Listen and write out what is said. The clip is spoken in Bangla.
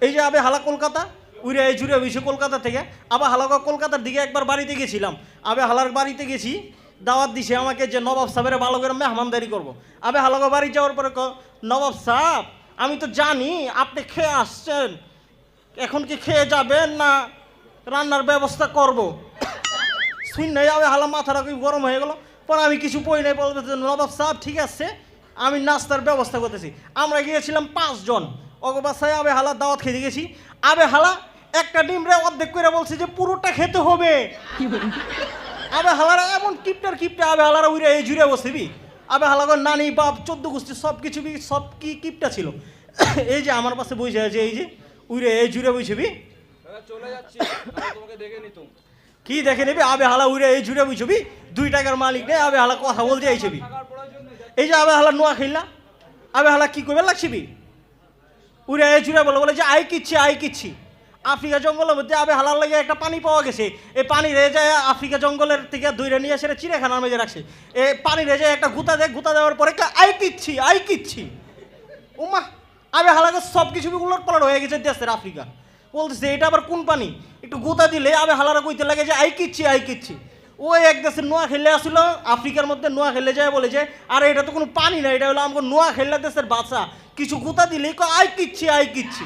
এই যে আবে হালা কলকাতা উড়ে এই জুড়ে হয়েছে কলকাতা থেকে। আবার হালাকা কলকাতার দিকে একবার বাড়িতে গেছিলাম। আবে হালার বাড়িতে গেছি, দাওয়াত দিছে আমাকে যে নবাব সাহেবের ভালো করে মেহমানদারি করবো। আবে হালাকা বাড়ি যাওয়ার পরে নবাব সাহেব আমি তো জানি আপনি খেয়ে আসছেন, এখন কি খেয়ে যাবেন না রান্নার ব্যবস্থা করব? শুন নাই আবে হালা মাথাটা গরম হয়ে গেল। পরে আমি কিছু বই নাই, বলতে নবাব সাহেব ঠিক আছে আমি নাস্তার ব্যবস্থা করতেছি। আমরা গিয়েছিলাম 5 জন অগবাসায় আবে হালা দাওয়াত খেতে গেছি। আবে হালা একটা ডিম রে অর্ধেক করে বলছে যে পুরোটা খেতে হবে। আবে হালারা এমন কিপটা আবে হালারা উইরে এই জুড়ে বসেবি। আবে হালাগর নানি বাপ 14 গোষ্ঠী সব কিছু সব কি কিপটা ছিল। এই যে আমার পাশে বসে আছে এই যে উইরে এই জুড়ে বসেবি। চলে যাচ্ছি, তোমাকে দেখে নিতুম। কি দেখে নিবি? আবে হালা উইরে এই জুড়ে বসবি, 2 টাকার মালিক নেই। আবে হালা কথা বলতে আইছিবি। এই যে আবে হালা নোয়া খেললা, আবে হালা কি করবে লাগছিবি? উইরে এই জুড়ে বলে যে আই কিচ্ছি। আফ্রিকা জঙ্গলের মধ্যে আবে হালার লাগে একটা পানি পাওয়া গেছে। এই পানি রে যায় আফ্রিকা জঙ্গলের থেকে দইরে নিয়ে এসে চিড়িয়াখানার মধ্যে রাখছে। এই পানি রে যায় একটা গুতা দেওয়ার পরে আই কিচ্ছি। উমা আবে হালাকে সব কিছু উলট পালট হয়ে গেছে দেশের আফ্রিকা। বলতেছে এটা আবার কোন পানি? একটু গুতা দিলে আবে হালারা কইতে লাগে যে আই কিচ্ছি। ওই এক দেশের নোয়া খেলে আসলো আফ্রিকার মধ্যে, নোয়া খেলে যায় বলে যে আরে এটা তো কোনো পানি না, এটা হলো আমাকে নোয়া খেললে দেশের বাচ্চা, কিছু গুতা দিলেই আই কিচ্ছি।